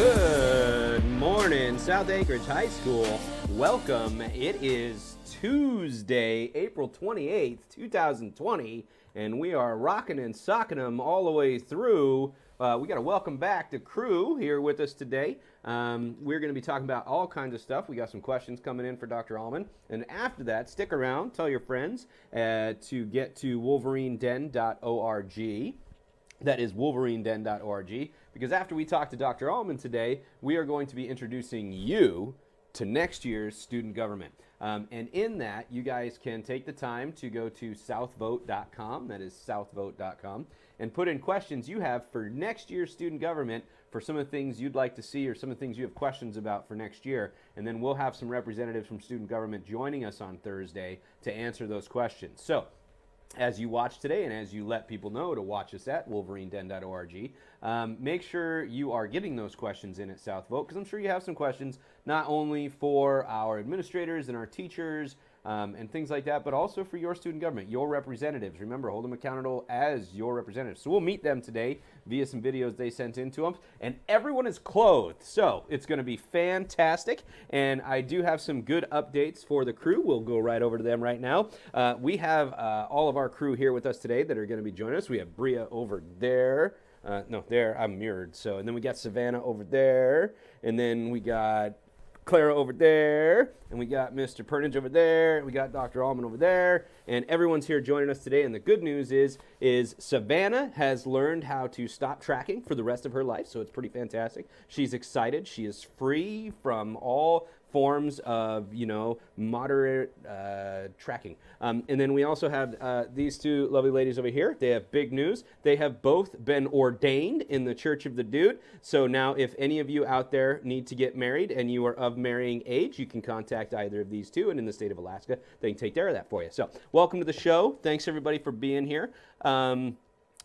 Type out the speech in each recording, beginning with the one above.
Good morning, South Anchorage High School. Welcome. It is Tuesday, April 28th, 2020, and we are rocking and socking them all the way through. We got a welcome back to crew here with us today. We're going to be talking about all kinds of stuff. We got some questions coming in for Dr. Allman. And after that, stick around, tell your friends to get to wolverineden.org. That is wolverineden.org, because after we talk to Dr. Allman today, we are going to be introducing you to next year's student government. And in that, you guys can take the time to go to southvote.com, that is southvote.com, and put in questions you have for next year's student government for some of the things you'd like to see or some of the things you have questions about for next year. And then we'll have some representatives from student government joining us on Thursday to answer those questions. So, as you watch today and as you let people know to watch us at wolverineden.org, make sure you are getting those questions in at South Vote, because I'm sure you have some questions not only for our administrators and our teachers and things like that, but also for your student government, your representatives. Remember, hold them accountable as your representatives. So we'll meet them today via some videos they sent in to them, and everyone is clothed, so it's going to be fantastic. And I do have some good updates for the crew. We'll go right over to them right now. We have all of our crew here with us today that are going to be joining us. We have Bria over there. No, there, I'm mirrored. So, and then we got Savannah over there, and then we got Clara over there, and we got Mr. Pernage over there, and we got Dr. Allman over there, and everyone's here joining us today. And the good news is Savannah has learned how to stop tracking for the rest of her life, so it's pretty fantastic. She's excited. She is free from all forms of, moderate tracking. And then we also have these two lovely ladies over here. They have big news. They have both been ordained in the Church of the Dude. So now if any of you out there need to get married and you are of marrying age, you can contact either of these two, and in the state of Alaska, they can take care of that for you. So welcome to the show. Thanks everybody for being here.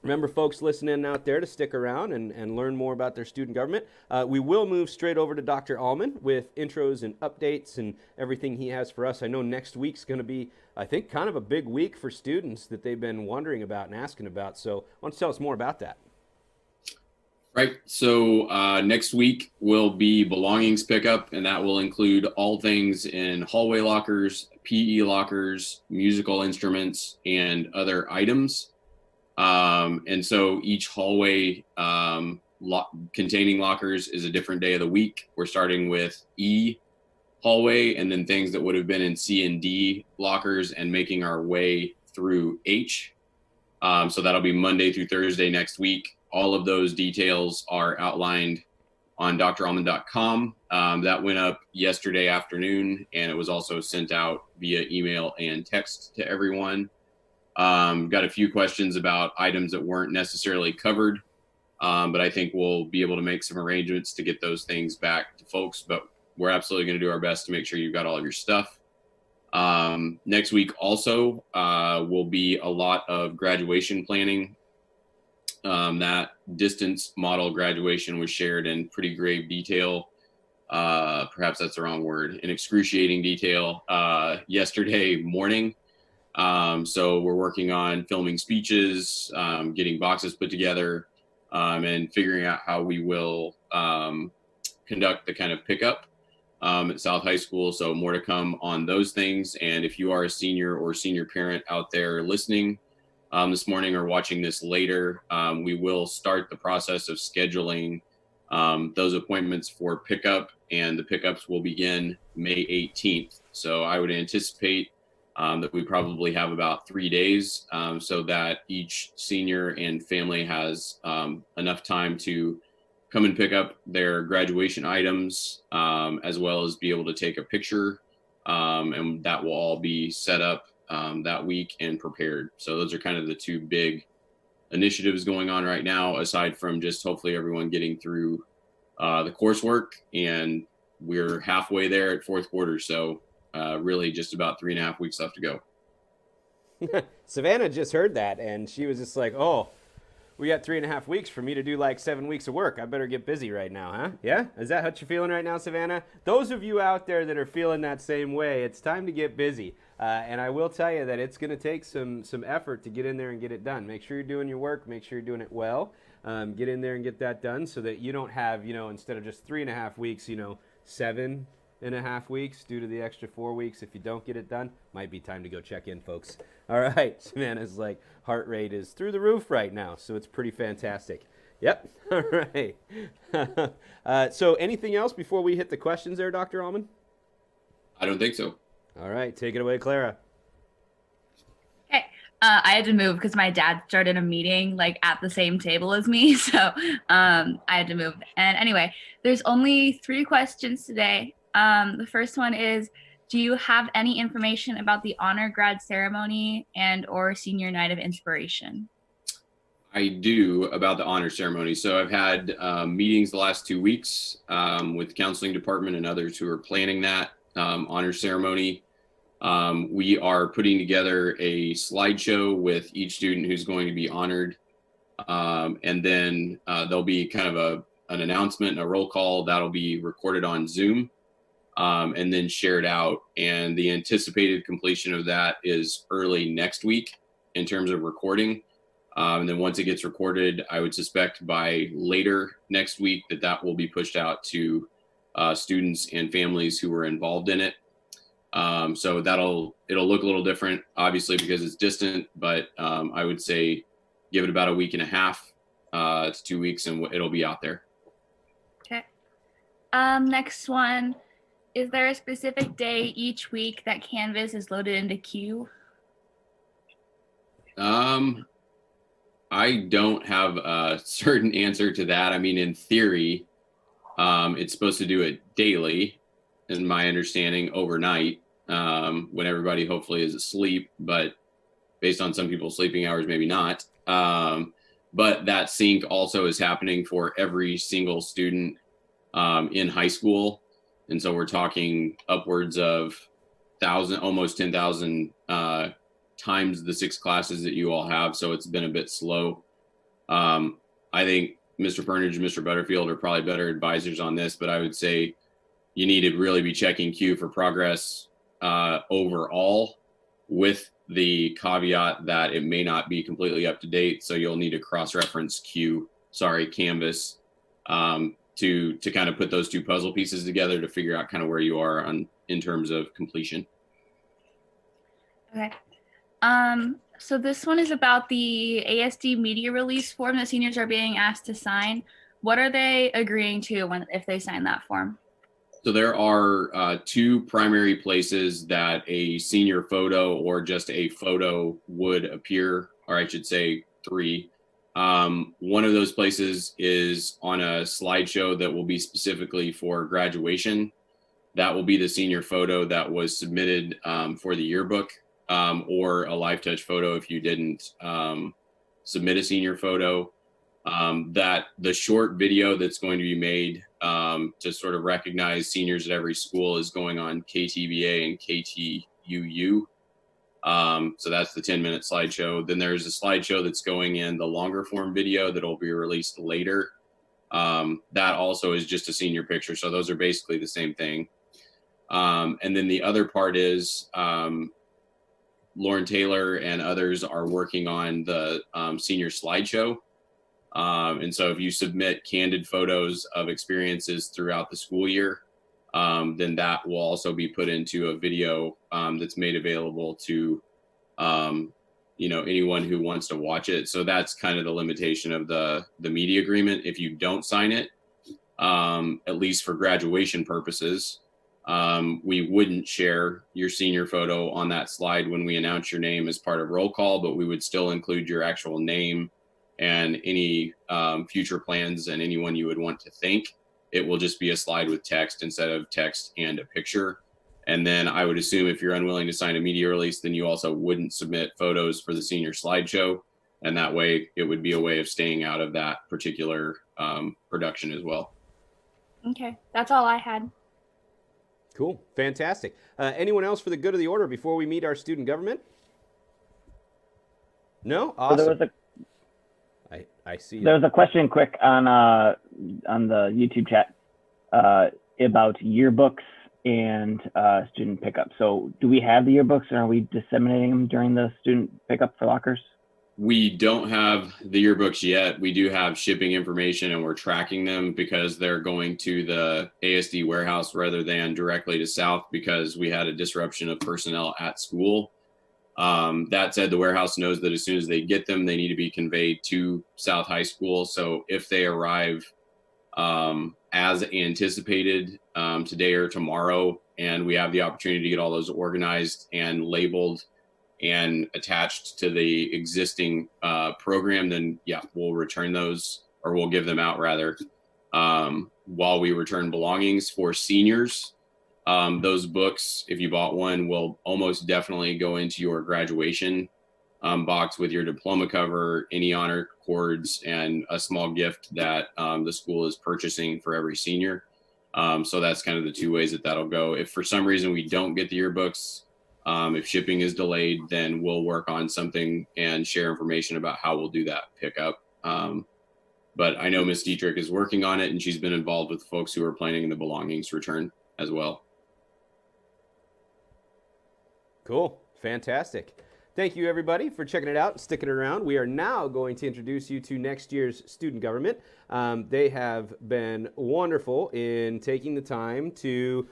Remember, folks listening out there, to stick around and learn more about their student government. We will move straight over to Dr. Allman with intros and updates and everything he has for us. I know next week's going to be, I think, kind of a big week for students that they've been wondering about and asking about. So why don't you tell us more about that? Right. So next week will be belongings pickup, and that will include all things in hallway lockers, PE lockers, musical instruments, and other items. And so each hallway containing lockers is a different day of the week. We're starting with E hallway, and then things that would have been in C and D lockers, and making our way through H. So that'll be Monday through Thursday next week. All of those details are outlined on drallman.com. That went up yesterday afternoon, and it was also sent out via email and text to everyone. Got a few questions about items that weren't necessarily covered, but I think we'll be able to make some arrangements to get those things back to folks, but we're absolutely going to do our best to make sure you've got all of your stuff. Next week also will be a lot of graduation planning. That distance model graduation was shared in pretty grave detail. Perhaps that's the wrong word, in excruciating detail yesterday morning. So we're working on filming speeches, getting boxes put together, and figuring out how we will conduct the kind of pickup at South High School. So more to come on those things. And if you are a senior or senior parent out there listening this morning or watching this later, we will start the process of scheduling those appointments for pickup, and the pickups will begin May 18th. So I would anticipate that we probably have about 3 days so that each senior and family has enough time to come and pick up their graduation items, as well as be able to take a picture, and that will all be set up that week and prepared. So those are kind of the two big initiatives going on right now, aside from just hopefully everyone getting through the coursework, and we're halfway there at fourth quarter. So really just about 3.5 weeks left to go. Savannah just heard that, and she was just like, oh, we got 3.5 weeks for me to do like 7 weeks of work. I better get busy right now, huh? Yeah? Is that what you're feeling right now, Savannah? Those of you out there that are feeling that same way, it's time to get busy. And I will tell you that it's going to take some effort to get in there and get it done. Make sure you're doing your work. Make sure you're doing it well. Get in there and get that done so that you don't have, instead of just 3.5 weeks, 7.5 weeks due to the extra 4 weeks. If you don't get it done, might be time to go check in, folks. All right, Savannah's like heart rate is through the roof right now, so it's pretty fantastic. Yep. All right. So anything else before we hit the questions there, Dr. Allman? I don't think so. All right, take it away, Clara. Okay. I had to move because my dad started a meeting like at the same table as me. So I had to move. And anyway, there's only 3 questions today. The first one is, do you have any information about the honor grad ceremony and or senior night of inspiration? I do, about the honor ceremony. So I've had meetings the last 2 weeks with the counseling department and others who are planning that honor ceremony. We are putting together a slideshow with each student who's going to be honored. And then there'll be kind of an announcement and a roll call that'll be recorded on Zoom and then shared out. And the anticipated completion of that is early next week in terms of recording. And then once it gets recorded, I would suspect by later next week that will be pushed out to students and families who were involved in it. So it'll look a little different, obviously, because it's distant, but I would say give it about a week and a half to 2 weeks and it'll be out there. Okay. Next one, is there a specific day each week that Canvas is loaded into Q? I don't have a certain answer to that. I mean, in theory, it's supposed to do it daily, in my understanding, overnight, when everybody hopefully is asleep, but based on some people's sleeping hours, maybe not. But that sync also is happening for every single student in high school. And so we're talking upwards of almost 10,000 times the 6 classes that you all have. So it's been a bit slow. I think Mr. Pernage and Mr. Butterfield are probably better advisors on this, but I would say you need to really be checking Q for progress overall, with the caveat that it may not be completely up to date. So you'll need to cross-reference Canvas to kind of put those 2 puzzle pieces together to figure out kind of where you are in terms of completion. Okay. So this one is about the ASD media release form that seniors are being asked to sign. What are they agreeing to if they sign that form? So there are 2 primary places that a senior photo or just a photo would appear, or I should say 3. One of those places is on a slideshow that will be specifically for graduation. That will be the senior photo that was submitted for the yearbook, or a LifeTouch photo if you didn't submit a senior photo. That the short video that's going to be made to sort of recognize seniors at every school is going on KTVA and KTUU. So that's the 10-minute slideshow. Then there's a slideshow that's going in the longer form video that'll be released later. That also is just a senior picture. So those are basically the same thing. And then the other part is Lauren Taylor and others are working on the senior slideshow. And so if you submit candid photos of experiences throughout the school year, then that will also be put into a video that's made available to anyone who wants to watch it. So that's kind of the limitation of the media agreement. If you don't sign it, at least for graduation purposes, we wouldn't share your senior photo on that slide when we announce your name as part of roll call, but we would still include your actual name and any future plans and anyone you would want to thank. It will just be a slide with text instead of text and a picture. And then I would assume if you're unwilling to sign a media release, then you also wouldn't submit photos for the senior slideshow. And that way it would be a way of staying out of that particular production as well. Okay, that's all I had. Cool. Fantastic. Anyone else for the good of the order before we meet our student government? No? Awesome. So I see. There was a question quick on the YouTube chat about yearbooks and student pickup. So do we have the yearbooks, and are we disseminating them during the student pickup for lockers? We don't have the yearbooks yet. We do have shipping information, and we're tracking them because they're going to the ASD warehouse rather than directly to South because we had a disruption of personnel at school. That said, the warehouse knows that as soon as they get them, they need to be conveyed to South High School. So if they arrive as anticipated today or tomorrow, and we have the opportunity to get all those organized and labeled and attached to the existing program, then yeah, we'll return those, or we'll give them out rather, while we return belongings for seniors. Those books, if you bought one, will almost definitely go into your graduation box with your diploma cover, any honor cords, and a small gift that the school is purchasing for every senior. So that's kind of the two ways that that'll go. If for some reason we don't get the yearbooks, if shipping is delayed, then we'll work on something and share information about how we'll do that pickup. But I know Miss Dietrich is working on it, and she's been involved with folks who are planning the belongings return as well. Cool. Fantastic. Thank you, everybody, for checking it out and sticking around. We are now going to introduce you to next year's student government. They have been wonderful in taking the time to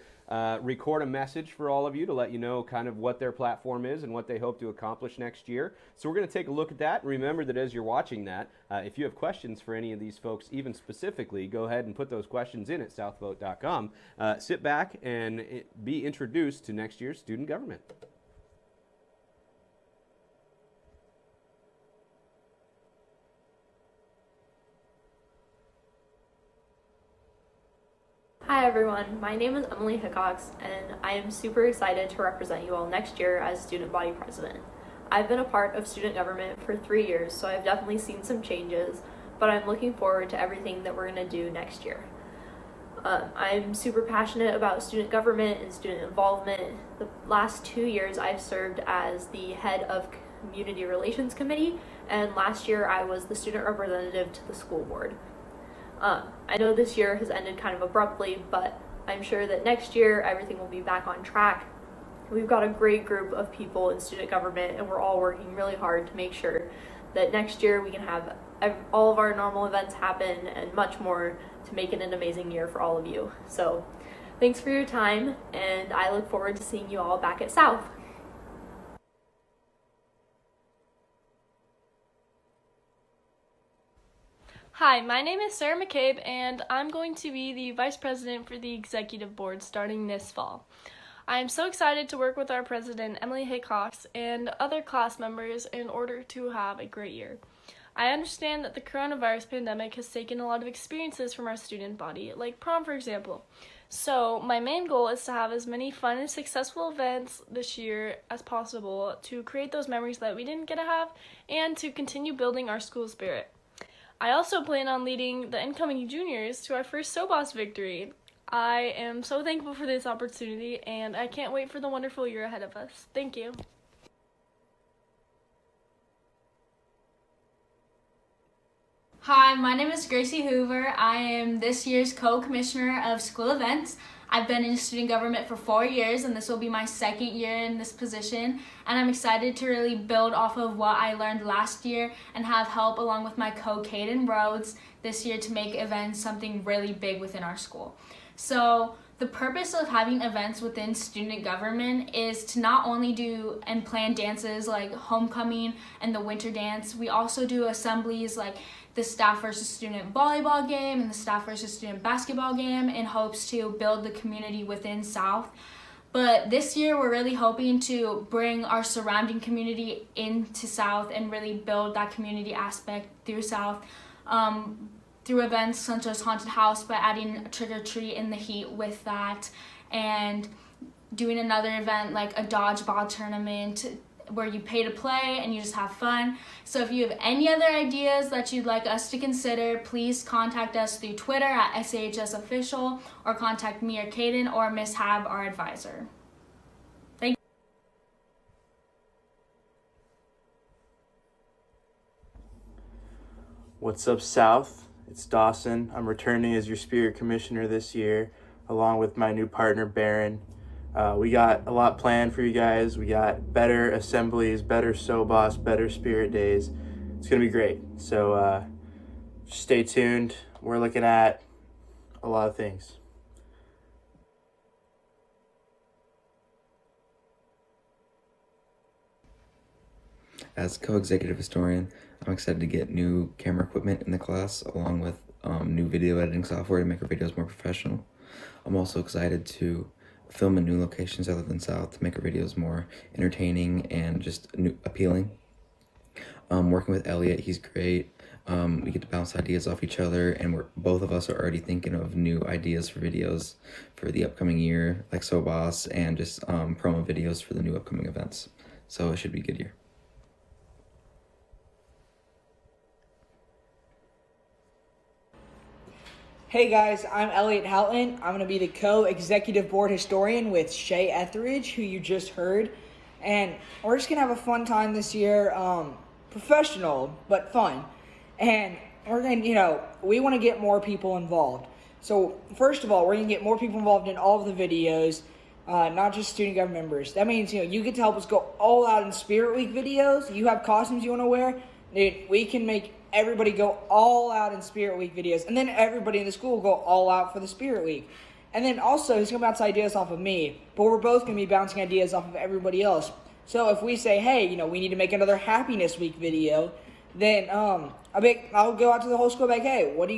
record a message for all of you to let you know kind of what their platform is and what they hope to accomplish next year. So we're going to take a look at that. And remember that as you're watching that, if you have questions for any of these folks, even specifically, go ahead and put those questions in at southvote.com. Sit back and be introduced to next year's student government. Hi everyone, my name is Emily Hickox and I am super excited to represent you all next year as student body president. I've been a part of student government for 3 years, so I've definitely seen some changes, but I'm looking forward to everything that we're going to do next year. I'm super passionate about student government and student involvement. The last 2 years I've served as the head of Community Relations Committee, and last year I was the student representative to the school board. I know this year has ended kind of abruptly, but I'm sure that next year everything will be back on track. We've got a great group of people in student government, and we're all working really hard to make sure that next year we can have all of our normal events happen and much more to make it an amazing year for all of you. So thanks for your time, and I look forward to seeing you all back at South. Hi, my name is Sarah McCabe, and I'm going to be the Vice President for the Executive Board starting this fall. I am so excited to work with our President, Emily Hickox, and other class members in order to have a great year. I understand that the coronavirus pandemic has taken a lot of experiences from our student body, like prom, for example. So my main goal is to have as many fun and successful events this year as possible to create those memories that we didn't get to have and to continue building our school spirit. I also plan on leading the incoming juniors to our first SOBOS victory. I am so thankful for this opportunity, and I can't wait for the wonderful year ahead of us. Thank you. Hi, my name is Gracie Hoover. I am this year's co-commissioner of school events. I've been in student government for 4 years, and this will be my second year in this position, and I'm excited to really build off of what I learned last year and have help along with my co-Caden Rhodes this year to make events something really big within our school. So the purpose of having events within student government is to not only do and plan dances like homecoming and the winter dance, we also do assemblies like the staff versus student volleyball game and the staff versus student basketball game in hopes to build the community within South. But this year we're really hoping to bring our surrounding community into South and really build that community aspect through South through events such as Haunted House, by adding Trick or Treat in the heat with that, and doing another event like a dodgeball tournament where you pay to play and you just have fun. So if you have any other ideas that you'd like us to consider, please contact us through Twitter at SAHS Official, or contact me or Caden or Miss Hab, our advisor. Thank you. What's up, South? It's Dawson. I'm returning as your Spirit Commissioner this year, along with my new partner, Baron. We got a lot planned for you guys. We got better assemblies, better SOBOS, better Spirit Days. It's going to be great. So stay tuned. We're looking at a lot of things. As co-executive historian, I'm excited to get new camera equipment in the class, along with new video editing software to make our videos more professional. I'm also excited to film in new locations other than South to make our videos more entertaining and just appealing. Working with Elliot, he's great. We get to bounce ideas off each other, and both of us are already thinking of new ideas for videos for the upcoming year, like SOBOS and just promo videos for the new upcoming events. So it should be a good year. Hey guys, I'm Elliot Houghton. I'm going to be the co-executive board historian with Shay Etheridge, who you just heard. And we're just going to have a fun time this year, professional, but fun. And we're going to, we want to get more people involved. So first of all, we're going to get more people involved in all of the videos, not just student government members. That means, you get to help us go all out in Spirit Week videos. You have costumes you want to wear, dude, we can make everybody go all out in Spirit Week videos, and then everybody in the school will go all out for the Spirit Week. And then also, he's going to bounce ideas off of me, but we're both going to be bouncing ideas off of everybody else. So if we say, hey, we need to make another Happiness Week video, then I'll go out to the whole school like, hey, what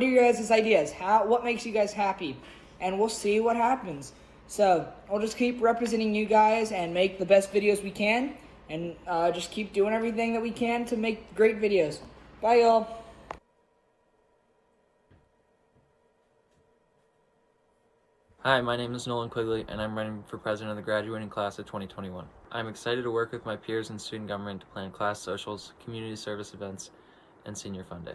are your guys' ideas? What makes you guys happy? And we'll see what happens. So we'll just keep representing you guys and make the best videos we can, and just keep doing everything that we can to make great videos. Bye, y'all. Hi, my name is Nolan Quigley, and I'm running for president of the graduating class of 2021. I'm excited to work with my peers in student government to plan class socials, community service events, and senior fun day.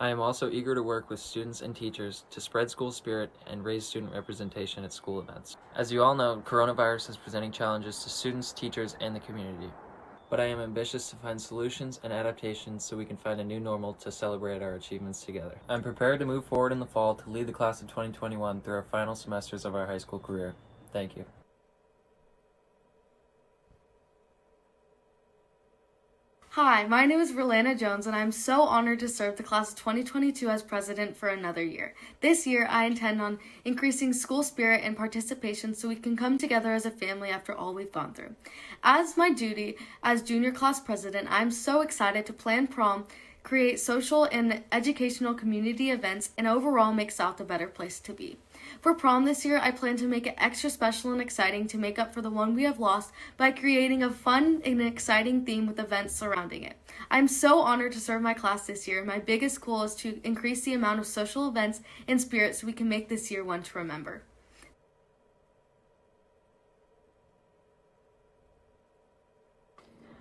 I am also eager to work with students and teachers to spread school spirit and raise student representation at school events. As you all know, coronavirus is presenting challenges to students, teachers, and the community. But I am ambitious to find solutions and adaptations so we can find a new normal to celebrate our achievements together. I'm prepared to move forward in the fall to lead the class of 2021 through our final semesters of our high school career. Thank you. Hi, my name is Verlana Jones, and I'm so honored to serve the class of 2022 as president for another year. This year, I intend on increasing school spirit and participation so we can come together as a family after all we've gone through. As my duty as junior class president, I'm so excited to plan prom, create social and educational community events, and overall make South a better place to be. For prom this year, I plan to make it extra special and exciting to make up for the one we have lost by creating a fun and exciting theme with events surrounding it. I'm so honored to serve my class this year. My biggest goal is to increase the amount of social events and spirit so we can make this year one to remember.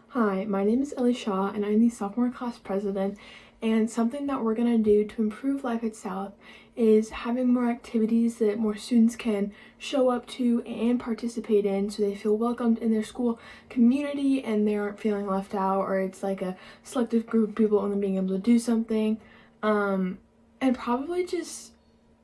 Hi, my name is Ellie Shaw, and I'm the sophomore class president. And something that we're going to do to improve life at South is having more activities that more students can show up to and participate in so they feel welcomed in their school community and they aren't feeling left out, or it's like a selective group of people only being able to do something. And probably just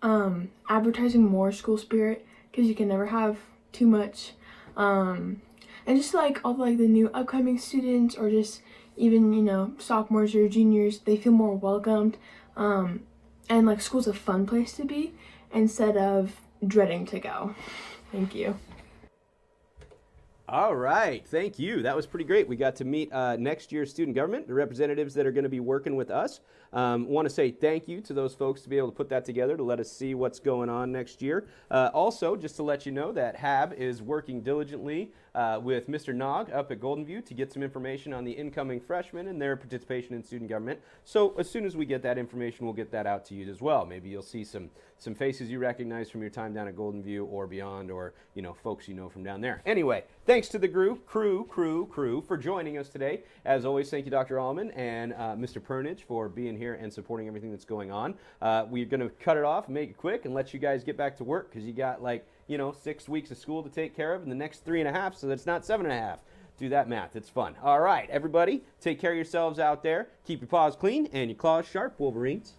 advertising more school spirit, because you can never have too much. And just like all the new upcoming students, or just even, sophomores or juniors, they feel more welcomed. And school's a fun place to be instead of dreading to go. Thank you. All right, thank you. That was pretty great. We got to meet next year's student government, the representatives that are going to be working with us. Want to say thank you to those folks to be able to put that together to let us see what's going on next year. Also, just to let you know that HAB is working diligently with Mr. Nog up at Golden View to get some information on the incoming freshmen and their participation in student government. So as soon as we get that information, we'll get that out to you as well. Maybe you'll see some faces you recognize from your time down at Golden View or beyond, or folks from down there. Anyway, thanks to the crew for joining us today. As always, thank you, Dr. Allman and Mr. Pernich, for being here and supporting everything that's going on. We're going to cut it off and make it quick and let you guys get back to work, because you got 6 weeks of school to take care of in the next 3.5, so that's not 7.5 Do that math. It's fun. All right, everybody, take care of yourselves out there. Keep your paws clean and your claws sharp, Wolverines.